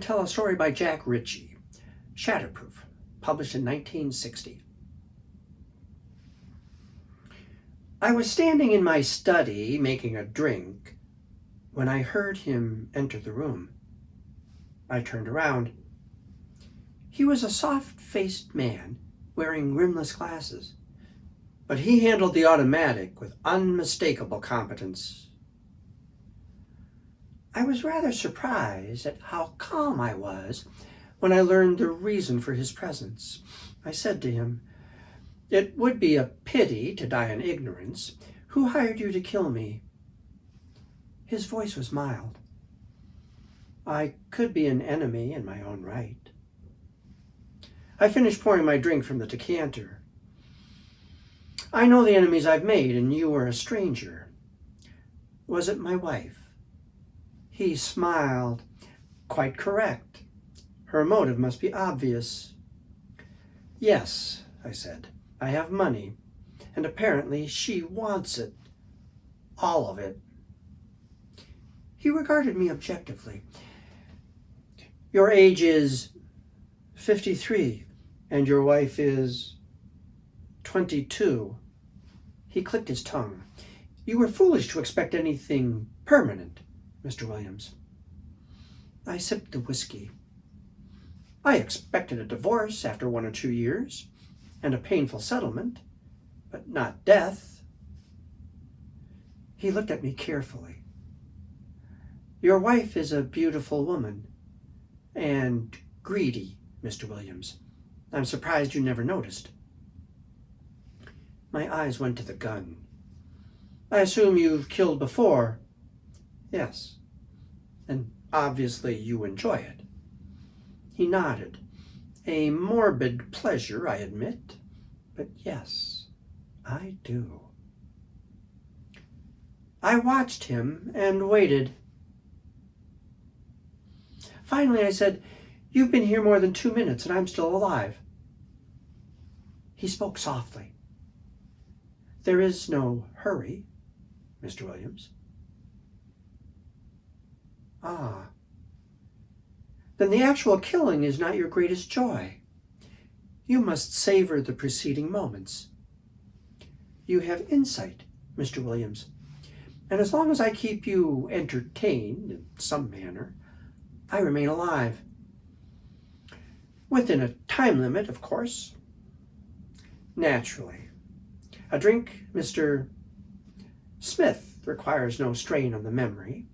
tell a story by Jack Ritchie, Shatterproof, published in 1960. I was standing in my study making a drink when I heard him enter the room. I turned around. He was a soft-faced man wearing rimless glasses, but he handled the automatic with unmistakable competence. I was rather surprised at how calm I was when I learned the reason for his presence. I said to him, "It would be a pity to die in ignorance. Who hired you to kill me?" His voice was mild. "I could be an enemy in my own right." I finished pouring my drink from the decanter. "I know the enemies I've made, and you are a stranger. Was it my wife?" He smiled. "Quite correct. Her motive must be obvious." "Yes," I said. "I have money, and apparently she wants it. All of it." He regarded me objectively. "Your age is 53, and your wife is 22. He clicked his tongue. "You were foolish to expect anything permanent, Mr. Williams." I sipped the whiskey. "I expected a divorce after 1 or 2 years, and a painful settlement, but not death." He looked at me carefully. "Your wife is a beautiful woman, and greedy, Mr. Williams. I'm surprised you never noticed." My eyes went to the gun. "I assume you've killed before?" "Yes." "And obviously you enjoy it." He nodded. "A morbid pleasure, I admit, but yes, I do." I watched him and waited. Finally I said, "You've been here more than 2 minutes and I'm still alive." He spoke softly. "There is no hurry, Mr. Williams." "Ah. Then the actual killing is not your greatest joy. You must savor the preceding moments. You have insight, Mr. Williams, and as long as I keep you entertained in some manner, I remain alive. Within a time limit, of course." "Naturally. A drink, Mr. Smith, requires no strain on the memory."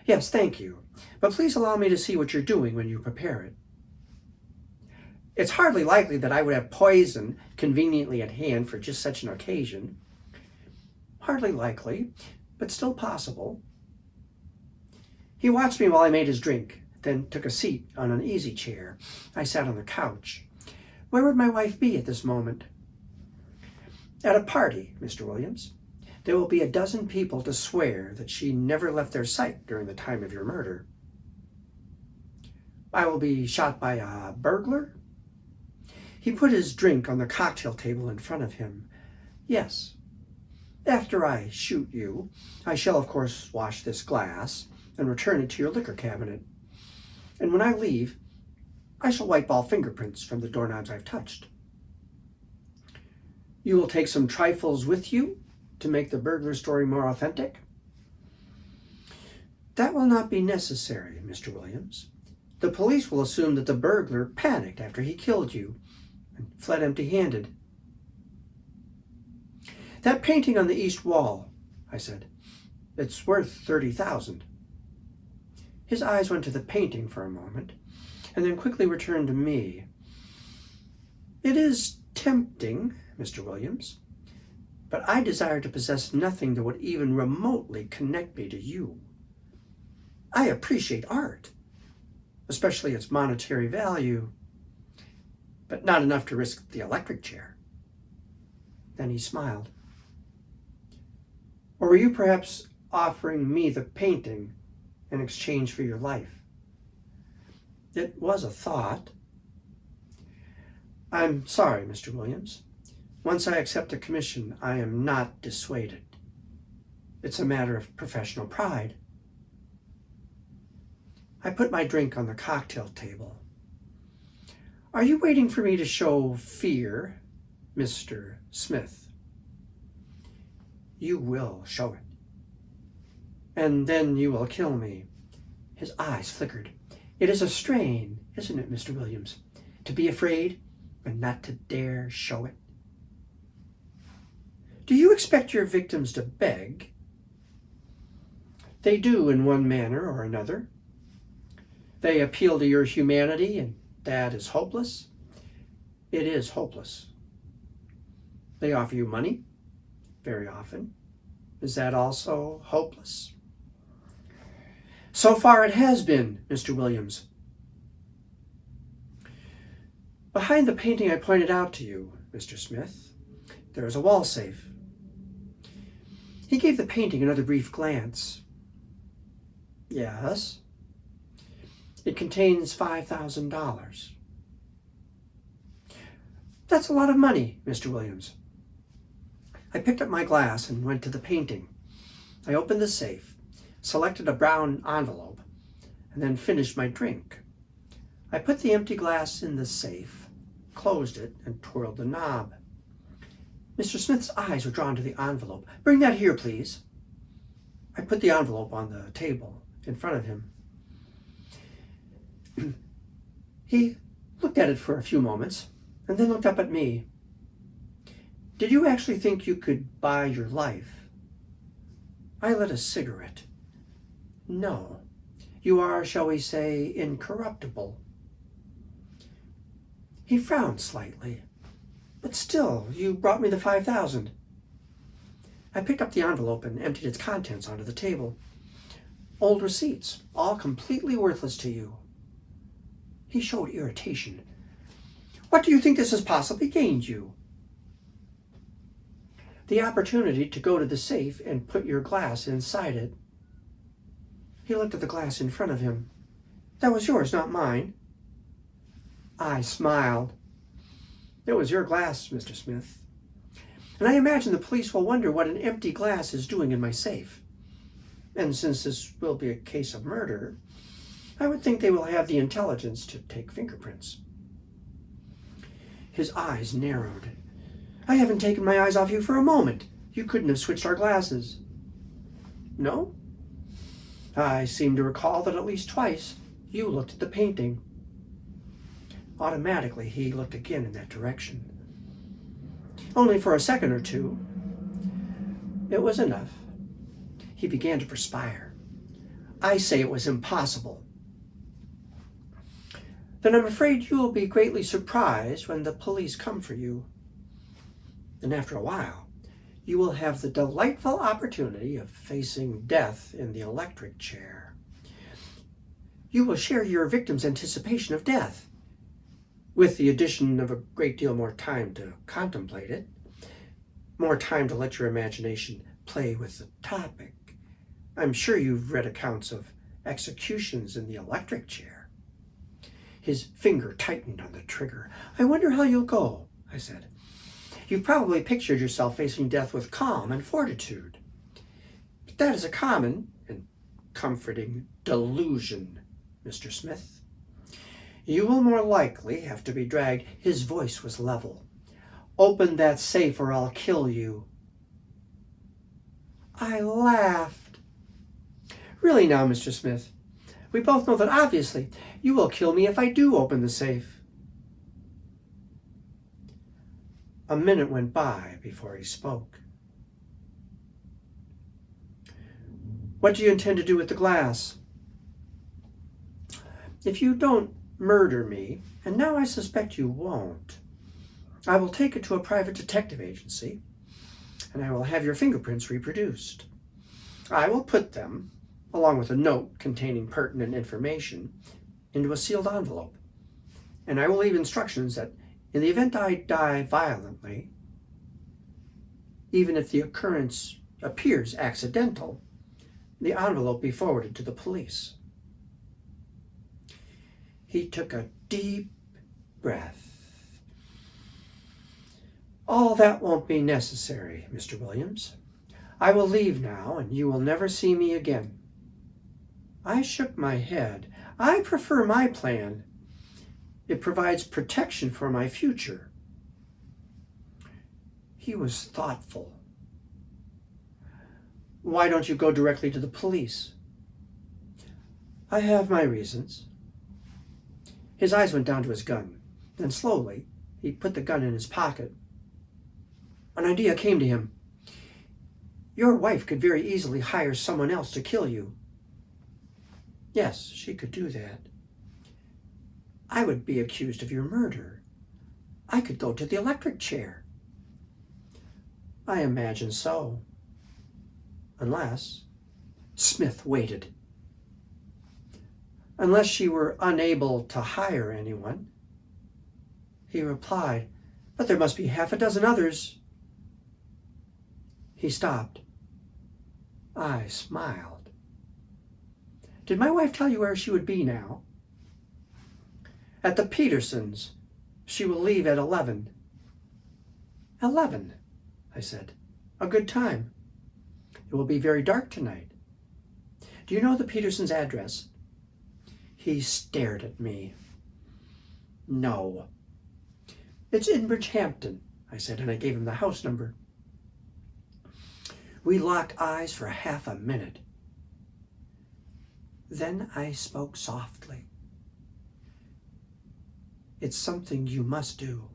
"Yes, thank you. But please allow me to see what you're doing when you prepare it." It's hardly likely that I would have poison conveniently at hand for just such an occasion. Hardly likely, but still possible. He watched me while I made his drink, then took a seat on an easy chair. I sat on the couch. Where would my wife be at this moment? "At a party, Mr. Williams. There will be 12 people to swear that she never left their sight during the time of your murder." "I will be shot by a burglar?" He put his drink on the cocktail table in front of him. "Yes. After I shoot you, I shall of course wash this glass and return it to your liquor cabinet. And when I leave, I shall wipe all fingerprints from the doorknobs I've touched. You will take some trifles with you to make the burglar story more authentic?" "That will not be necessary, Mr. Williams. The police will assume that the burglar panicked after he killed you and fled empty-handed." "That painting on the east wall," I said. "It's worth 30,000. His eyes went to the painting for a moment, and then quickly returned to me. "It is tempting, Mr. Williams, but I desire to possess nothing that would even remotely connect me to you. I appreciate art, especially its monetary value, but not enough to risk the electric chair." Then he smiled. "Or were you perhaps offering me the painting in exchange for your life?" "It was a thought." "I'm sorry, Mr. Williams. Once I accept a commission, I am not dissuaded. It's a matter of professional pride." I put my drink on the cocktail table. Are you waiting for me to show fear, Mr. Smith? You will show it. And then you will kill me. His eyes flickered. It is a strain, isn't it, Mr. Williams, to be afraid but not to dare show it? Do you expect your victims to beg? They do in one manner or another. They appeal to your humanity, and that is hopeless. It is hopeless. They offer you money, very often. Is that also hopeless? So far it has been, Mr. Williams. Behind the painting I pointed out to you, Mr. Smith, there is a wall safe. He gave the painting another brief glance. Yes. It contains $5,000. That's a lot of money, Mr. Williams. I picked up my glass and went to the painting. I opened the safe, selected a brown envelope, and then finished my drink. I put the empty glass in the safe, closed it, and twirled the knob. Mr. Smith's eyes were drawn to the envelope. Bring that here, please. I put the envelope on the table in front of him. He looked at it for a few moments and then looked up at me. Did you actually think you could buy your life? I lit a cigarette. No. You are, shall we say, incorruptible. He frowned slightly. But still, you brought me the $5,000. I picked up the envelope and emptied its contents onto the table. Old receipts, all completely worthless to you. He showed irritation. What do you think this has possibly gained you? The opportunity to go to the safe and put your glass inside it. He looked at the glass in front of him. That was yours, not mine. I smiled. It was your glass, Mr. Smith. And I imagine the police will wonder what an empty glass is doing in my safe. And since this will be a case of murder, I would think they will have the intelligence to take fingerprints. His eyes narrowed. I haven't taken my eyes off you for a moment. You couldn't have switched our glasses. No? I seem to recall that at least twice you looked at the painting. Automatically, he looked again in that direction. Only for a second or two. It was enough. He began to perspire. I say it was impossible. Then I'm afraid you will be greatly surprised when the police come for you. And after a while, you will have the delightful opportunity of facing death in the electric chair. You will share your victim's anticipation of death, with the addition of a great deal more time to contemplate it, more time to let your imagination play with the topic. I'm sure you've read accounts of executions in the electric chair. His finger tightened on the trigger. I wonder how you'll go, I said. You've probably pictured yourself facing death with calm and fortitude. But that is a common and comforting delusion, Mr. Smith. You will more likely have to be dragged. His voice was level. Open that safe or I'll kill you. I laughed. Really now, Mr. Smith, we both know that obviously you will kill me if I do open the safe. A minute went by before he spoke. What do you intend to do with the glass? If you don't murder me, and now I suspect you won't, I will take it to a private detective agency, and I will have your fingerprints reproduced. I will put them, along with a note containing pertinent information, into a sealed envelope, and I will leave instructions that in the event I die violently, even if the occurrence appears accidental, the envelope be forwarded to the police. He took a deep breath. All that won't be necessary, Mr. Williams. I will leave now, and you will never see me again. I shook my head. I prefer my plan. It provides protection for my future. He was thoughtful. Why don't you go directly to the police? I have my reasons. His eyes went down to his gun. Then slowly, he put the gun in his pocket. An idea came to him. Your wife could very easily hire someone else to kill you. Yes, she could do that. I would be accused of your murder. I could go to the electric chair. I imagine so. Unless Smith waited. Unless she were unable to hire anyone. He replied, but there must be half a dozen others. He stopped. I smiled. Did my wife tell you where she would be now? At the Petersons. She will leave at 11. 11, I said. A good time. It will be very dark tonight. Do you know the Petersons' address? He stared at me. No. It's in Bridgehampton, I said, and I gave him the house number. We locked eyes for half a minute. Then I spoke softly. It's something you must do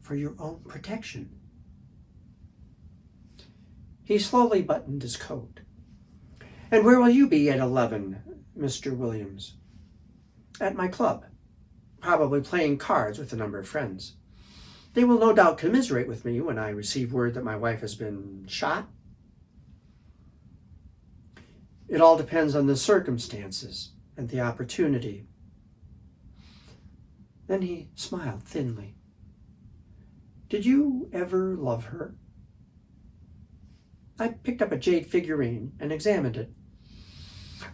for your own protection. He slowly buttoned his coat. And where will you be at 11, Mr. Williams? At my club, probably playing cards with a number of friends. They will no doubt commiserate with me when I receive word that my wife has been shot. It all depends on the circumstances and the opportunity. Then he smiled thinly. Did you ever love her? I picked up a jade figurine and examined it.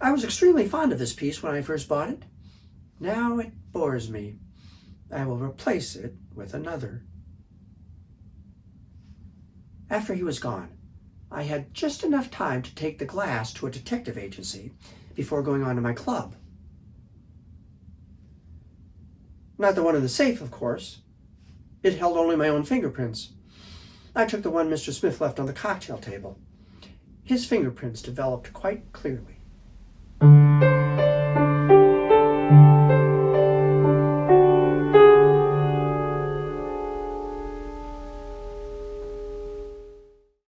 I was extremely fond of this piece when I first bought it. Now it bores me. I will replace it with another. After he was gone, I had just enough time to take the glass to a detective agency before going on to my club. Not the one in the safe, of course. It held only my own fingerprints. I took the one Mr. Smith left on the cocktail table. His fingerprints developed quite clearly.